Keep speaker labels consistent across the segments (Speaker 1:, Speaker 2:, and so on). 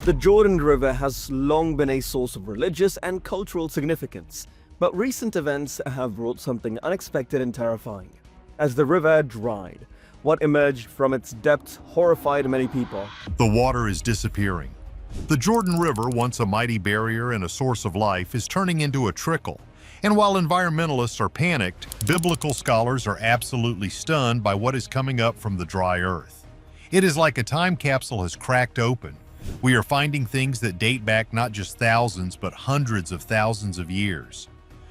Speaker 1: The Jordan River has long been a source of religious and cultural significance, but recent events have brought something unexpected and terrifying. As the river dried, what emerged from its depths horrified many people.
Speaker 2: The water is disappearing. The Jordan River, once a mighty barrier and a source of life, is turning into a trickle. And while environmentalists are panicked, biblical scholars are absolutely stunned by what is coming up from the dry earth. It is like a time capsule has cracked open. We are finding things that date back not just thousands, but hundreds of thousands of years.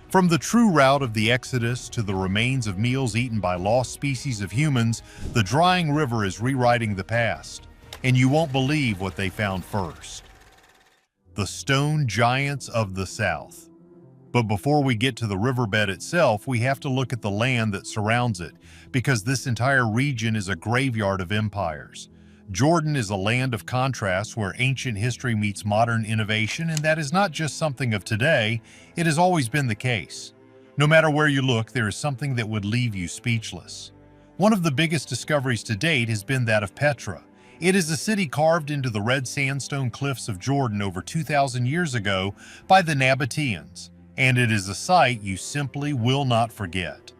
Speaker 2: From the true route of the Exodus to the remains of meals eaten by lost species of humans, the drying river is rewriting the past. And you won't believe what they found first. The stone giants of the South. But before we get to the riverbed itself, we have to look at the land that surrounds it, because this entire region is a graveyard of empires. Jordan is a land of contrasts where ancient history meets modern innovation, and that is not just something of today, it has always been the case. No matter where you look, there is something that would leave you speechless. One of the biggest discoveries to date has been that of Petra. It is a city carved into the red sandstone cliffs of Jordan over 2,000 years ago by the Nabateans, and it is a sight you simply will not forget.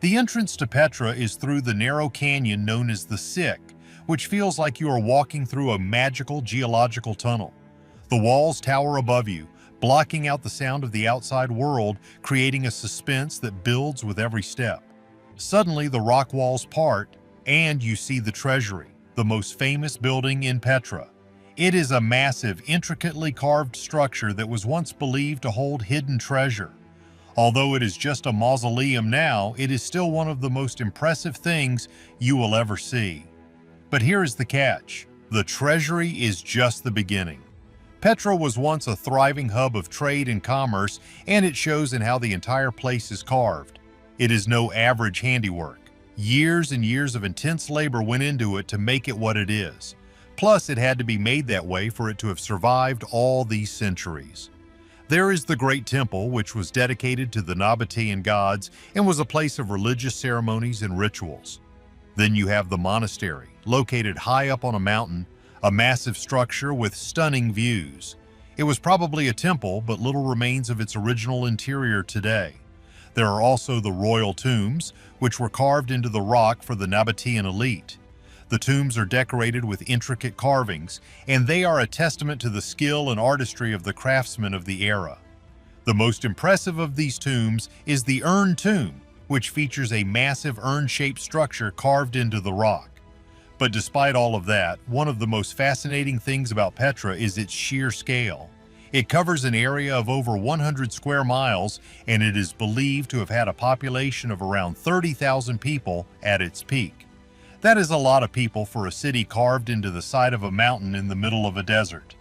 Speaker 2: The entrance to Petra is through the narrow canyon known as the Sick, which feels like you are walking through a magical geological tunnel. The walls tower above you, blocking out the sound of the outside world, creating a suspense that builds with every step. Suddenly, the rock walls part, and you see the treasury, the most famous building in Petra. It is a massive, intricately carved structure that was once believed to hold hidden treasure. Although it is just a mausoleum now, it is still one of the most impressive things you will ever see. But here is the catch. The treasury is just the beginning. Petra was once a thriving hub of trade and commerce, and it shows in how the entire place is carved. It is no average handiwork. Years and years of intense labor went into it to make it what it is. Plus, it had to be made that way for it to have survived all these centuries. There is the Great Temple, which was dedicated to the Nabatean gods and was a place of religious ceremonies and rituals. Then you have the monastery, located high up on a mountain, a massive structure with stunning views. It was probably a temple, but little remains of its original interior today. There are also the royal tombs, which were carved into the rock for the Nabatean elite. The tombs are decorated with intricate carvings, and they are a testament to the skill and artistry of the craftsmen of the era. The most impressive of these tombs is the urn tomb, which features a massive urn-shaped structure carved into the rock. But despite all of that, one of the most fascinating things about Petra is its sheer scale. It covers an area of over 100 square miles, and it is believed to have had a population of around 30,000 people at its peak. That is a lot of people for a city carved into the side of a mountain in the middle of a desert.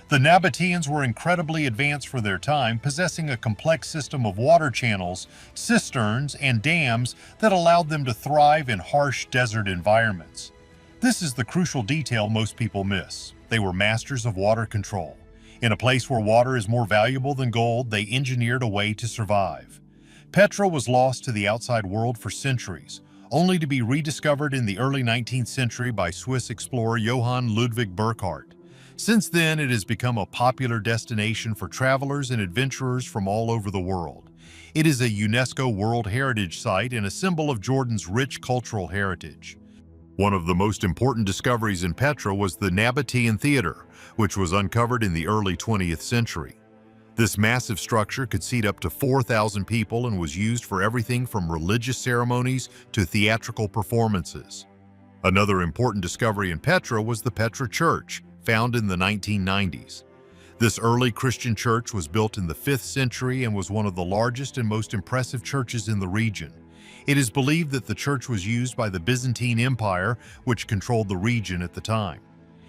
Speaker 2: The Nabateans were incredibly advanced for their time, possessing a complex system of water channels, cisterns, and dams that allowed them to thrive in harsh desert environments. This is the crucial detail most people miss. They were masters of water control. In a place where water is more valuable than gold, they engineered a way to survive. Petra was lost to the outside world for centuries, only to be rediscovered in the early 19th century by Swiss explorer Johann Ludwig Burckhardt. Since then, it has become a popular destination for travelers and adventurers from all over the world. It is a UNESCO World Heritage Site and a symbol of Jordan's rich cultural heritage. One of the most important discoveries in Petra was the Nabatean Theater, which was uncovered in the early 20th century. This massive structure could seat up to 4,000 people and was used for everything from religious ceremonies to theatrical performances. Another important discovery in Petra was the Petra Church, found in the 1990s. This early Christian church was built in the 5th century and was one of the largest and most impressive churches in the region. It is believed that the church was used by the Byzantine Empire, which controlled the region at the time.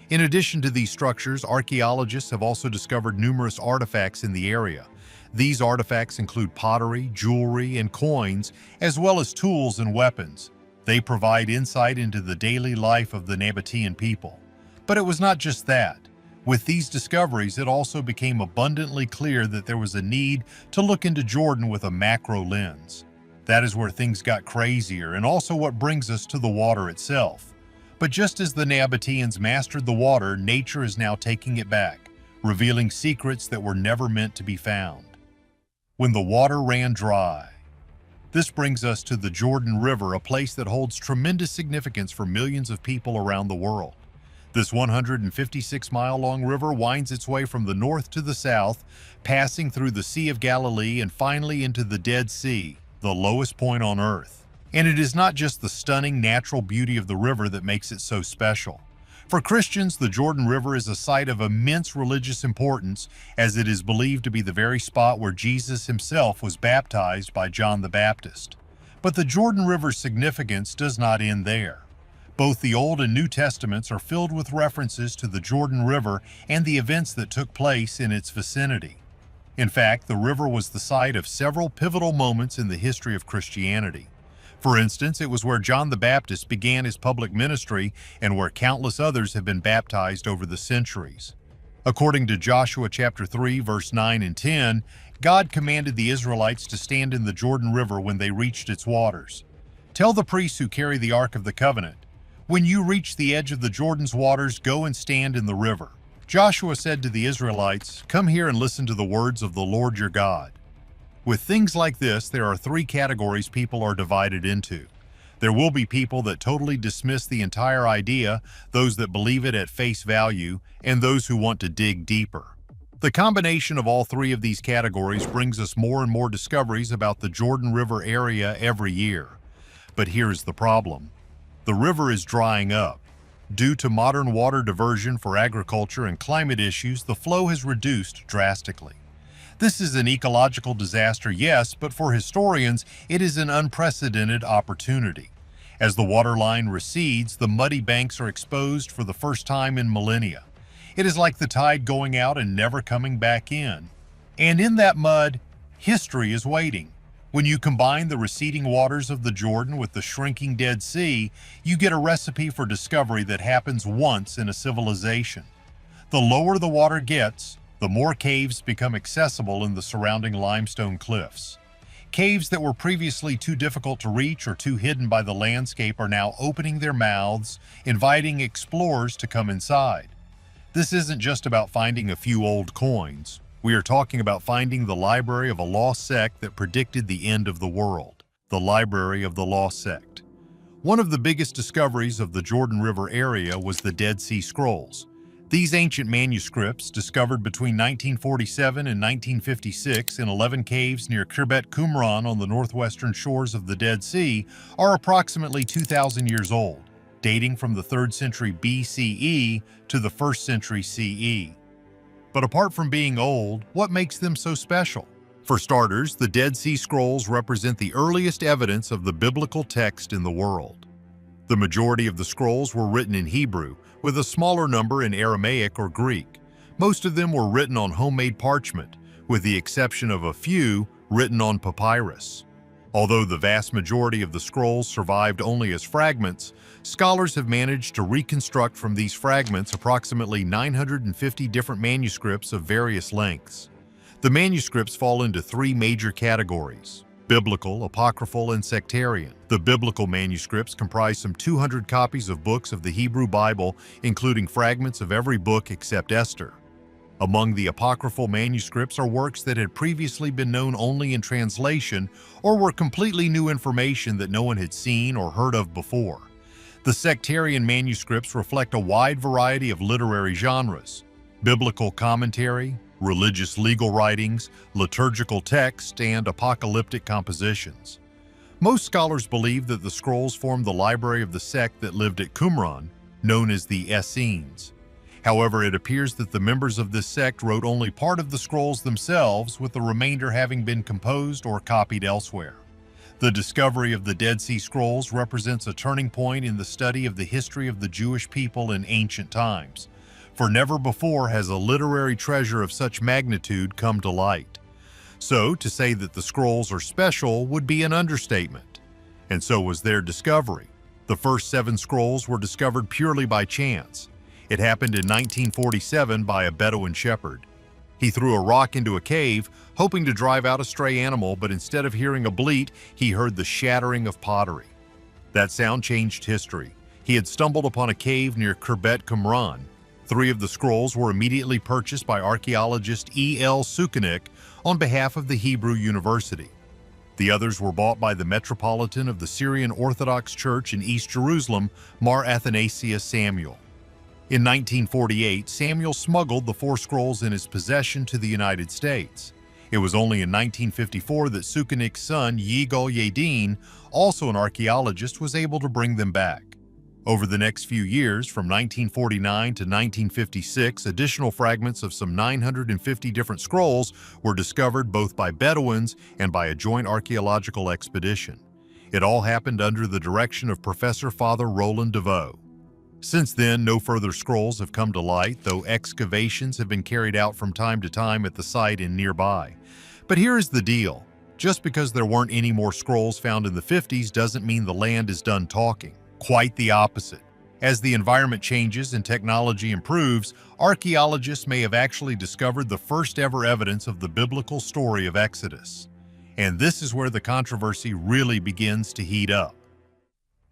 Speaker 2: In addition to these structures, archaeologists have also discovered numerous artifacts in the area. These artifacts include pottery, jewelry, and coins, as well as tools and weapons. They provide insight into the daily life of the Nabatean people. But it was not just that. With these discoveries, it also became abundantly clear that there was a need to look into Jordan with a macro lens. That is where things got crazier, and also what brings us to the water itself. But just as the Nabateans mastered the water, nature is now taking it back. revealing secrets that were never meant to be found. When the water ran dry. This brings us to the Jordan River, a place that holds tremendous significance for millions of people around the world. This 156-mile-long river winds its way from the north to the south, passing through the Sea of Galilee and finally into the Dead Sea, the lowest point on Earth. And it is not just the stunning natural beauty of the river that makes it so special. For Christians, the Jordan River is a site of immense religious importance, as it is believed to be the very spot where Jesus himself was baptized by John the Baptist. But the Jordan River's significance does not end there. Both the Old and New Testaments are filled with references to the Jordan River and the events that took place in its vicinity. In fact, the river was the site of several pivotal moments in the history of Christianity. For instance, it was where John the Baptist began his public ministry and where countless others have been baptized over the centuries. According to Joshua chapter 3, verse 9 and 10, God commanded the Israelites to stand in the Jordan River when they reached its waters. Tell the priests who carry the Ark of the Covenant, when you reach the edge of the Jordan's waters, go and stand in the river. Joshua said to the Israelites, "Come here and listen to the words of the Lord your God." With things like this, there are three categories people are divided into. There will be people that totally dismiss the entire idea, those that believe it at face value, and those who want to dig deeper. The combination of all three of these categories brings us more and more discoveries about the Jordan River area every year. But here's the problem. The river is drying up. Due to modern water diversion for agriculture and climate issues, the flow has reduced drastically. This is an ecological disaster, yes, but for historians, it is an unprecedented opportunity. As the waterline recedes, the muddy banks are exposed for the first time in millennia. It is like the tide going out and never coming back in. And in that mud, history is waiting. When you combine the receding waters of the Jordan with the shrinking Dead Sea, you get a recipe for discovery that happens once in a civilization. The lower the water gets, the more caves become accessible in the surrounding limestone cliffs. Caves that were previously too difficult to reach or too hidden by the landscape are now opening their mouths, inviting explorers to come inside. This isn't just about finding a few old coins. We are talking about finding the library of a lost sect that predicted the end of the world. The Library of the Lost Sect. One of the biggest discoveries of the Jordan River area was the Dead Sea Scrolls. These ancient manuscripts, discovered between 1947 and 1956 in 11 caves near Khirbet Qumran on the northwestern shores of the Dead Sea, are approximately 2,000 years old, dating from the 3rd century BCE to the 1st century CE. But apart from being old, what makes them so special? For starters, the Dead Sea Scrolls represent the earliest evidence of the biblical text in the world. The majority of the scrolls were written in Hebrew, with a smaller number in Aramaic or Greek. Most of them were written on homemade parchment, with the exception of a few written on papyrus. Although the vast majority of the scrolls survived only as fragments, scholars have managed to reconstruct from these fragments approximately 950 different manuscripts of various lengths. The manuscripts fall into three major categories: biblical, apocryphal, and sectarian. The biblical manuscripts comprise some 200 copies of books of the Hebrew Bible, including fragments of every book except Esther. Among the apocryphal manuscripts are works that had previously been known only in translation or were completely new information that no one had seen or heard of before. The sectarian manuscripts reflect a wide variety of literary genres: biblical commentary, religious legal writings, liturgical text, and apocalyptic compositions. Most scholars believe that the scrolls formed the library of the sect that lived at Qumran, known as the Essenes. However, it appears that the members of this sect wrote only part of the scrolls themselves, with the remainder having been composed or copied elsewhere. The discovery of the Dead Sea Scrolls represents a turning point in the study of the history of the Jewish people in ancient times, for never before has a literary treasure of such magnitude come to light. So, to say that the scrolls are special would be an understatement. And so was their discovery. The first 7 scrolls were discovered purely by chance. It happened in 1947 by a Bedouin shepherd. He threw a rock into a cave, hoping to drive out a stray animal, but instead of hearing a bleat, he heard the shattering of pottery. That sound changed history. He had stumbled upon a cave near Khirbet Qumran. 3 of the scrolls were immediately purchased by archaeologist E.L. Sukenik on behalf of the Hebrew University. The others were bought by the Metropolitan of the Syrian Orthodox Church in East Jerusalem, Mar Athanasius Samuel. In 1948, Samuel smuggled the 4 scrolls in his possession to the United States. It was only in 1954 that Sukenik's son, Yigal Yadin, also an archaeologist, was able to bring them back. Over the next few years, from 1949 to 1956, additional fragments of some 950 different scrolls were discovered both by Bedouins and by a joint archaeological expedition. It all happened under the direction of Professor Father Roland DeVoe. Since then, no further scrolls have come to light, though excavations have been carried out from time to time at the site and nearby. But here is the deal. Just because there weren't any more scrolls found in the 50s doesn't mean the land is done talking. Quite the opposite. As the environment changes and technology improves, archaeologists may have actually discovered the first ever evidence of the biblical story of Exodus. And this is where the controversy really begins to heat up.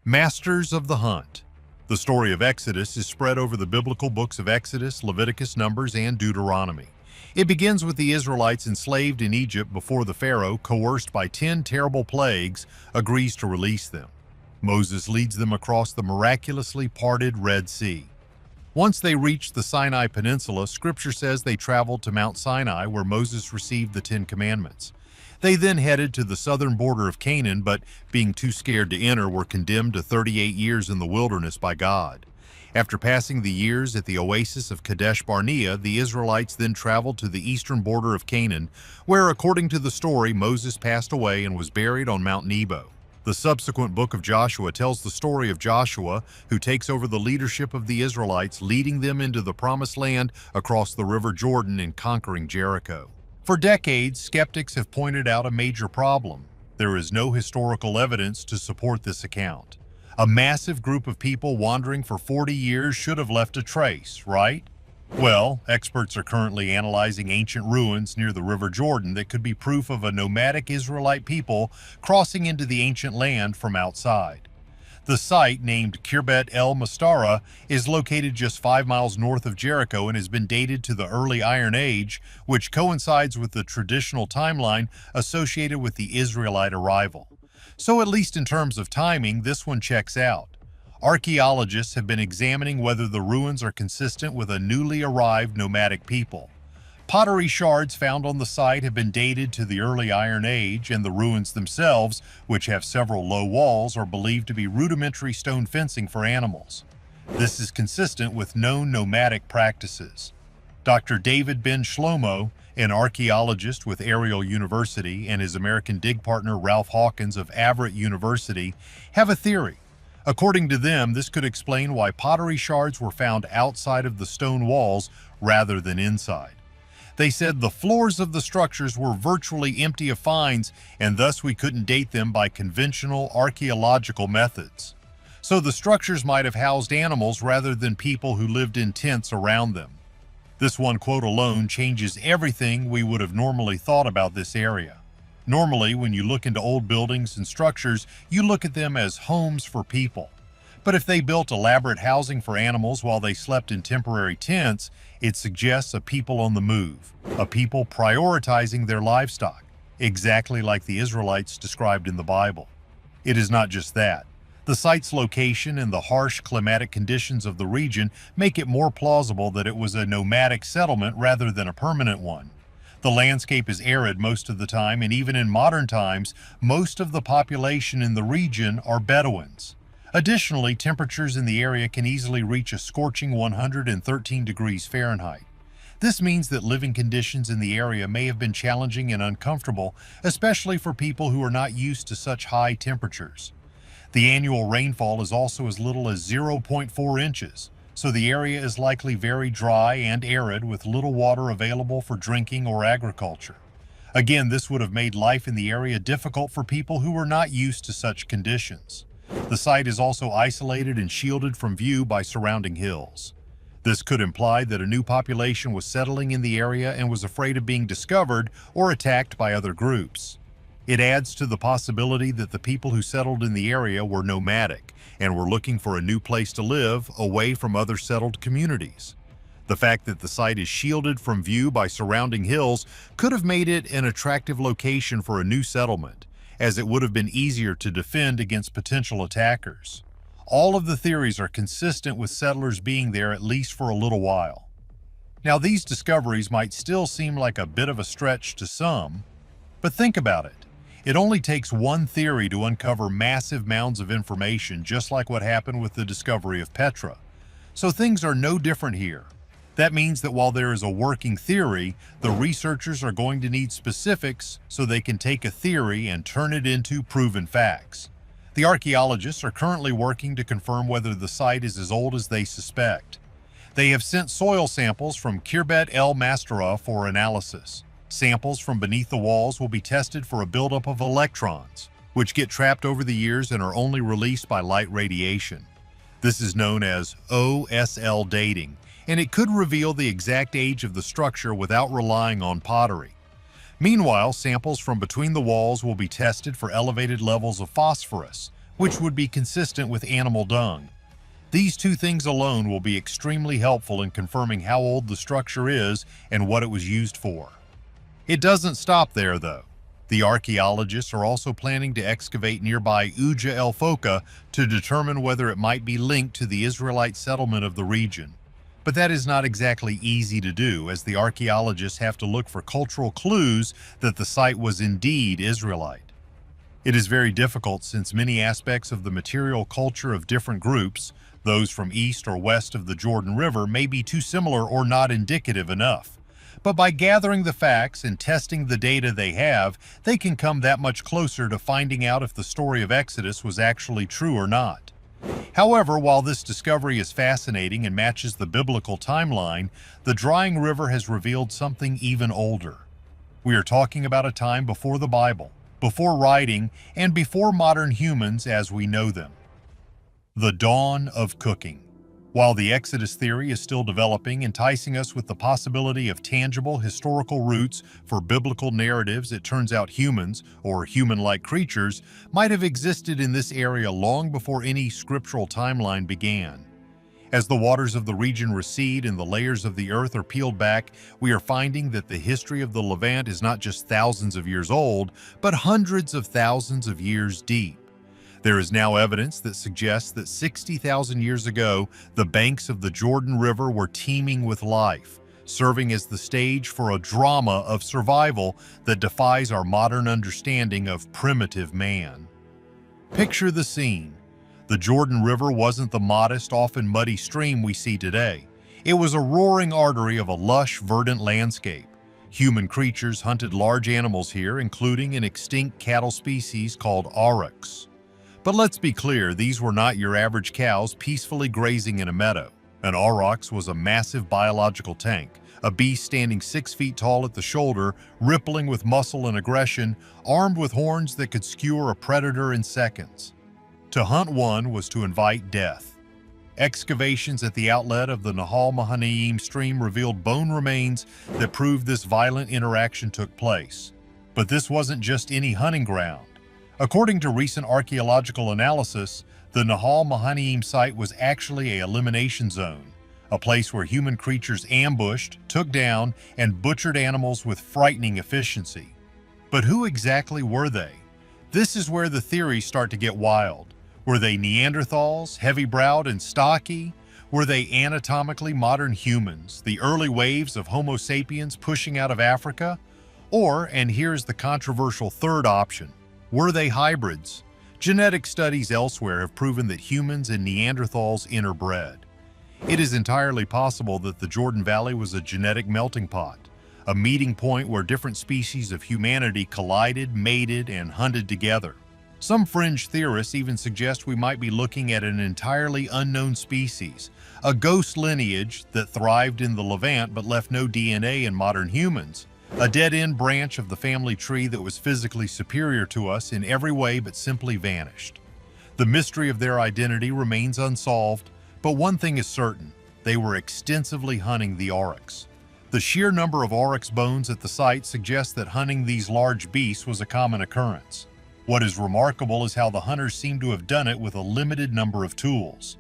Speaker 2: Masters of the Hunt. The story of Exodus is spread over the biblical books of Exodus, Leviticus, Numbers, and Deuteronomy. It begins with the Israelites enslaved in Egypt before the Pharaoh, coerced by 10 terrible plagues, agrees to release them. Moses leads them across the miraculously parted Red Sea. Once they reached the Sinai Peninsula, Scripture says they traveled to Mount Sinai, where Moses received the 10 Commandments. They then headed to the southern border of Canaan, but being too scared to enter, were condemned to 38 years in the wilderness by God. After passing the years at the oasis of Kadesh Barnea, the Israelites then traveled to the eastern border of Canaan, where, according to the story, Moses passed away and was buried on Mount Nebo. The subsequent book of Joshua tells the story of Joshua, who takes over the leadership of the Israelites, leading them into the Promised Land across the River Jordan and conquering Jericho. For decades, skeptics have pointed out a major problem. There is no historical evidence to support this account. A massive group of people wandering for 40 years should have left a trace, right? Well, experts are currently analyzing ancient ruins near the River Jordan that could be proof of a nomadic Israelite people crossing into the ancient land from outside. The site, named Kirbet El Mastara, is located just 5 miles north of Jericho and has been dated to the early Iron Age, which coincides with the traditional timeline associated with the Israelite arrival. So at least in terms of timing, this one checks out. Archaeologists have been examining whether the ruins are consistent with a newly arrived nomadic people. Pottery shards found on the site have been dated to the early Iron Age, and the ruins themselves, which have several low walls, are believed to be rudimentary stone fencing for animals. This is consistent with known nomadic practices. Dr. David Ben Shlomo, an archaeologist with Ariel University, and his American dig partner Ralph Hawkins of Everett University have a theory. According to them, this could explain why pottery shards were found outside of the stone walls rather than inside. They said the floors of the structures were virtually empty of finds, and thus we couldn't date them by conventional archaeological methods. So the structures might have housed animals rather than people who lived in tents around them. This one quote alone changes everything we would have normally thought about this area. Normally, when you look into old buildings and structures, you look at them as homes for people. But if they built elaborate housing for animals while they slept in temporary tents, it suggests a people on the move, a people prioritizing their livestock, exactly like the Israelites described in the Bible. It is not just that. The site's location and the harsh climatic conditions of the region make it more plausible that it was a nomadic settlement rather than a permanent one. The landscape is arid most of the time, and even in modern times, most of the population in the region are Bedouins. Additionally, temperatures in the area can easily reach a scorching 113 degrees Fahrenheit. This means that living conditions in the area may have been challenging and uncomfortable, especially for people who are not used to such high temperatures. The annual rainfall is also as little as 0.4 inches, so the area is likely very dry and arid with little water available for drinking or agriculture. Again, this would have made life in the area difficult for people who were not used to such conditions. The site is also isolated and shielded from view by surrounding hills. This could imply that a new population was settling in the area and was afraid of being discovered or attacked by other groups. It adds to the possibility that the people who settled in the area were nomadic and were looking for a new place to live away from other settled communities. The fact that the site is shielded from view by surrounding hills could have made it an attractive location for a new settlement, as it would have been easier to defend against potential attackers. All of the theories are consistent with settlers being there at least for a little while. Now, these discoveries might still seem like a bit of a stretch to some, but think about it. It only takes one theory to uncover massive mounds of information, just like what happened with the discovery of Petra. So things are no different here. That means that while there is a working theory, the researchers are going to need specifics so they can take a theory and turn it into proven facts. The archaeologists are currently working to confirm whether the site is as old as they suspect. They have sent soil samples from Khirbet el Mastora for analysis. Samples from beneath the walls will be tested for a buildup of electrons, which get trapped over the years and are only released by light radiation. This is known as OSL dating, and it could reveal the exact age of the structure without relying on pottery. Meanwhile, samples from between the walls will be tested for elevated levels of phosphorus, which would be consistent with animal dung. These two things alone will be extremely helpful in confirming how old the structure is and what it was used for. It doesn't stop there, though. The archaeologists are also planning to excavate nearby Uja el Foka to determine whether it might be linked to the Israelite settlement of the region. But that is not exactly easy to do, as the archaeologists have to look for cultural clues that the site was indeed Israelite. It is very difficult since many aspects of the material culture of different groups, those from east or west of the Jordan River, may be too similar or not indicative enough. But by gathering the facts and testing the data they have, they can come that much closer to finding out if the story of Exodus was actually true or not. However, while this discovery is fascinating and matches the biblical timeline, the drying river has revealed something even older. We are talking about a time before the Bible, before writing, and before modern humans as we know them. The dawn of cooking. While the Exodus theory is still developing, enticing us with the possibility of tangible historical roots for biblical narratives, it turns out humans, or human-like creatures, might have existed in this area long before any scriptural timeline began. As the waters of the region recede and the layers of the earth are peeled back, we are finding that the history of the Levant is not just thousands of years old, but hundreds of thousands of years deep. There is now evidence that suggests that 60,000 years ago, the banks of the Jordan River were teeming with life, serving as the stage for a drama of survival that defies our modern understanding of primitive man. Picture the scene. The Jordan River wasn't the modest, often muddy stream we see today. It was a roaring artery of a lush, verdant landscape. Human creatures hunted large animals here, including an extinct cattle species called aurochs. But let's be clear, these were not your average cows peacefully grazing in a meadow. An aurochs was a massive biological tank, a beast standing 6 feet tall at the shoulder, rippling with muscle and aggression, armed with horns that could skewer a predator in seconds. To hunt one was to invite death. Excavations at the outlet of the Nahal Mahanaim stream revealed bone remains that proved this violent interaction took place. But this wasn't just any hunting ground. According to recent archaeological analysis, the Nahal Mahanaim site was actually an elimination zone, a place where human creatures ambushed, took down, and butchered animals with frightening efficiency. But who exactly were they? This is where the theories start to get wild. Were they Neanderthals, heavy-browed and stocky? Were they anatomically modern humans, the early waves of Homo sapiens pushing out of Africa? Or, and here's the controversial third option, were they hybrids? Genetic studies elsewhere have proven that humans and Neanderthals interbred. It is entirely possible that the Jordan Valley was a genetic melting pot, a meeting point where different species of humanity collided, mated, and hunted together. Some fringe theorists even suggest we might be looking at an entirely unknown species, a ghost lineage that thrived in the Levant but left no DNA in modern humans. A dead-end branch of the family tree that was physically superior to us in every way but simply vanished. The mystery of their identity remains unsolved, but one thing is certain, they were extensively hunting the aurochs. The sheer number of aurochs bones at the site suggests that hunting these large beasts was a common occurrence. What is remarkable is how the hunters seem to have done it with a limited number of tools.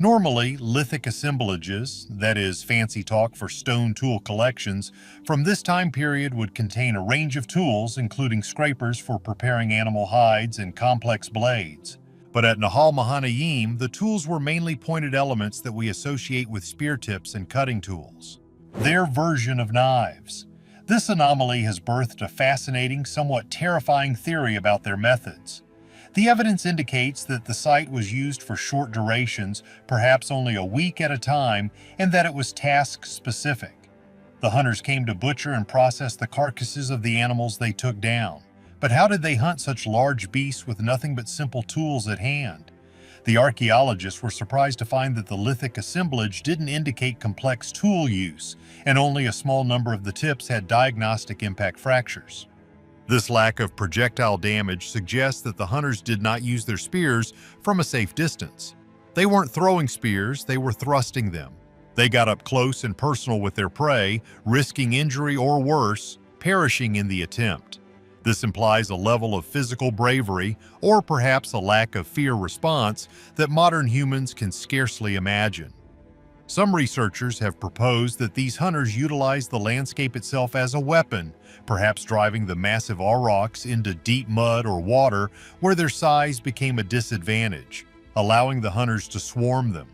Speaker 2: Normally, lithic assemblages, that is, fancy talk for stone tool collections, from this time period would contain a range of tools, including scrapers for preparing animal hides and complex blades. But at Nahal Mahanaim, the tools were mainly pointed elements that we associate with spear tips and cutting tools. Their version of knives. This anomaly has birthed a fascinating, somewhat terrifying theory about their methods. The evidence indicates that the site was used for short durations, perhaps only a week at a time, and that it was task-specific. The hunters came to butcher and process the carcasses of the animals they took down. But how did they hunt such large beasts with nothing but simple tools at hand? The archaeologists were surprised to find that the lithic assemblage didn't indicate complex tool use, and only a small number of the tips had diagnostic impact fractures. This lack of projectile damage suggests that the hunters did not use their spears from a safe distance. They weren't throwing spears, they were thrusting them. They got up close and personal with their prey, risking injury or worse, perishing in the attempt. This implies a level of physical bravery, or perhaps a lack of fear response, that modern humans can scarcely imagine. Some researchers have proposed that these hunters utilized the landscape itself as a weapon, perhaps driving the massive aurochs into deep mud or water where their size became a disadvantage, allowing the hunters to swarm them.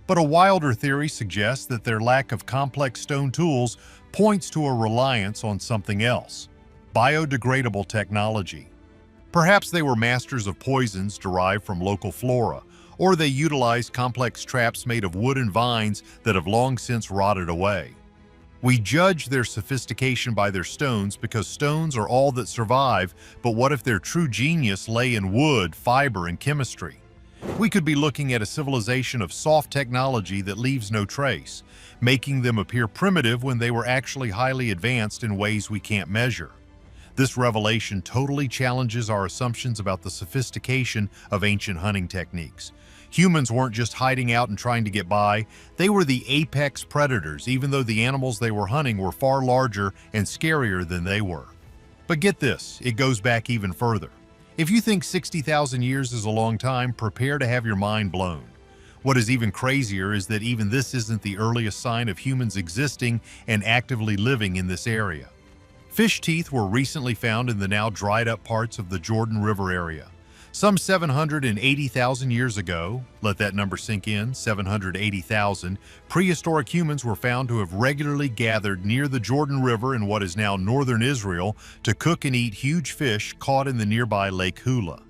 Speaker 2: But a wilder theory suggests that their lack of complex stone tools points to a reliance on something else: biodegradable technology. Perhaps they were masters of poisons derived from local flora, or they utilized complex traps made of wood and vines that have long since rotted away. We judge their sophistication by their stones because stones are all that survive, but what if their true genius lay in wood, fiber, and chemistry? We could be looking at a civilization of soft technology that leaves no trace, making them appear primitive when they were actually highly advanced in ways we can't measure. This revelation totally challenges our assumptions about the sophistication of ancient hunting techniques. Humans weren't just hiding out and trying to get by, they were the apex predators, even though the animals they were hunting were far larger and scarier than they were. But get this, it goes back even further. If you think 60,000 years is a long time, prepare to have your mind blown. What is even crazier is that even this isn't the earliest sign of humans existing and actively living in this area. Fish teeth were recently found in the now dried up parts of the Jordan River area. Some 780,000 years ago, let that number sink in, 780,000, prehistoric humans were found to have regularly gathered near the Jordan River in what is now northern Israel to cook and eat huge fish caught in the nearby Lake Hula.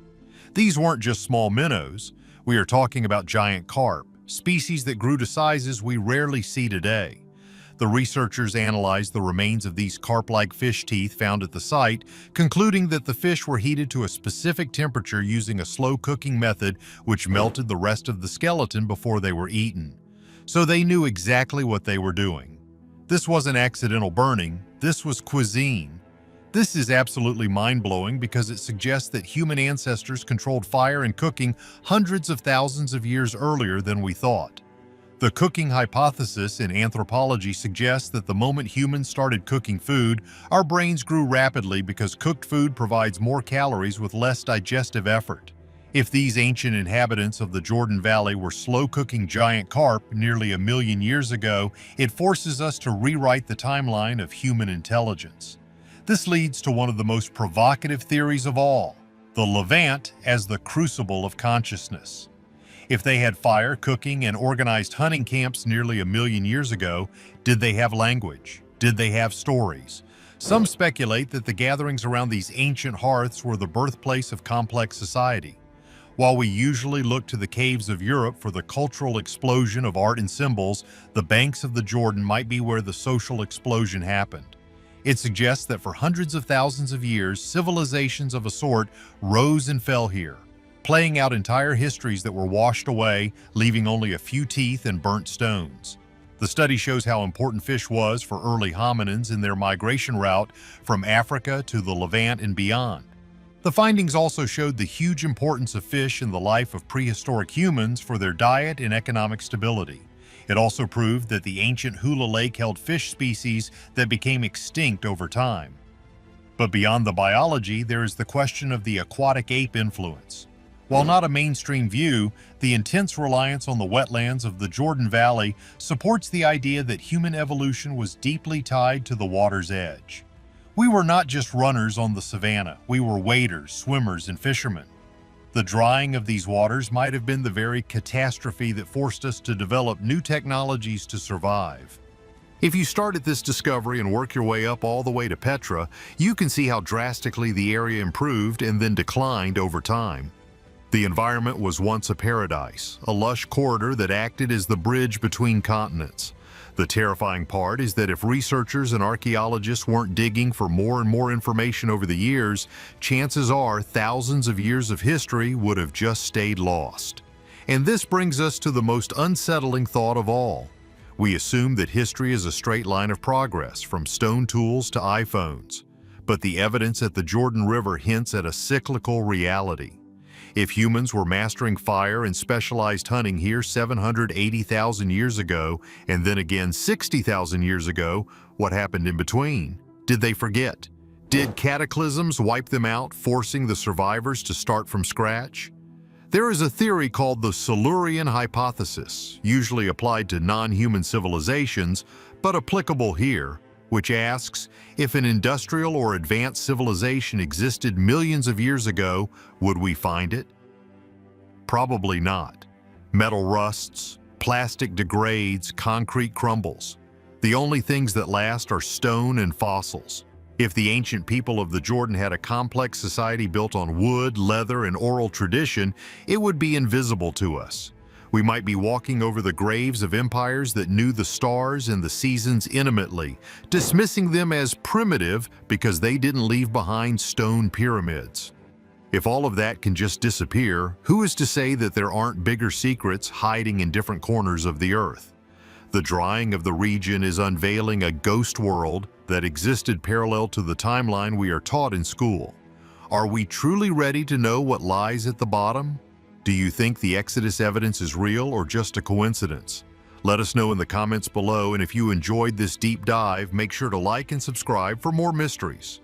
Speaker 2: These weren't just small minnows. We are talking about giant carp, species that grew to sizes we rarely see today. The researchers analyzed the remains of these carp-like fish teeth found at the site, concluding that the fish were heated to a specific temperature using a slow-cooking method which melted the rest of the skeleton before they were eaten. So they knew exactly what they were doing. This wasn't accidental burning, this was cuisine. This is absolutely mind-blowing because it suggests that human ancestors controlled fire and cooking hundreds of thousands of years earlier than we thought. The cooking hypothesis in anthropology suggests that the moment humans started cooking food, our brains grew rapidly because cooked food provides more calories with less digestive effort. If these ancient inhabitants of the Jordan Valley were slow-cooking giant carp nearly 1 million years ago, it forces us to rewrite the timeline of human intelligence. This leads to one of the most provocative theories of all, the Levant as the crucible of consciousness. If they had fire, cooking, and organized hunting camps nearly 1 million years ago, did they have language? Did they have stories? Some speculate that the gatherings around these ancient hearths were the birthplace of complex society. While we usually look to the caves of Europe for the cultural explosion of art and symbols, the banks of the Jordan might be where the social explosion happened. It suggests that for hundreds of thousands of years, civilizations of a sort rose and fell here, playing out entire histories that were washed away, leaving only a few teeth and burnt stones. The study shows how important fish was for early hominins in their migration route from Africa to the Levant and beyond. The findings also showed the huge importance of fish in the life of prehistoric humans for their diet and economic stability. It also proved that the ancient Hula Lake held fish species that became extinct over time. But beyond the biology, there is the question of the aquatic ape influence. While not a mainstream view, the intense reliance on the wetlands of the Jordan Valley supports the idea that human evolution was deeply tied to the water's edge. We were not just runners on the savanna, we were waders, swimmers, and fishermen. The drying of these waters might have been the very catastrophe that forced us to develop new technologies to survive. If you start at this discovery and work your way up all the way to Petra, you can see how drastically the area improved and then declined over time. The environment was once a paradise, a lush corridor that acted as the bridge between continents. The terrifying part is that if researchers and archaeologists weren't digging for more and more information over the years, chances are thousands of years of history would have just stayed lost. And this brings us to the most unsettling thought of all. We assume that history is a straight line of progress, from stone tools to iPhones. But the evidence at the Jordan River hints at a cyclical reality. If humans were mastering fire and specialized hunting here 780,000 years ago, and then again 60,000 years ago, what happened in between? Did they forget? Did cataclysms wipe them out, forcing the survivors to start from scratch? There is a theory called the Silurian hypothesis, usually applied to non-human civilizations, but applicable here, which asks, if an industrial or advanced civilization existed millions of years ago, would we find it? Probably not. Metal rusts, plastic degrades, concrete crumbles. The only things that last are stone and fossils. If the ancient people of the Jordan had a complex society built on wood, leather, and oral tradition, it would be invisible to us. We might be walking over the graves of empires that knew the stars and the seasons intimately, dismissing them as primitive because they didn't leave behind stone pyramids. If all of that can just disappear, who is to say that there aren't bigger secrets hiding in different corners of the earth? The drying of the region is unveiling a ghost world that existed parallel to the timeline we are taught in school. Are we truly ready to know what lies at the bottom? Do you think the Exodus evidence is real or just a coincidence? Let us know in the comments below, and if you enjoyed this deep dive, make sure to like and subscribe for more mysteries.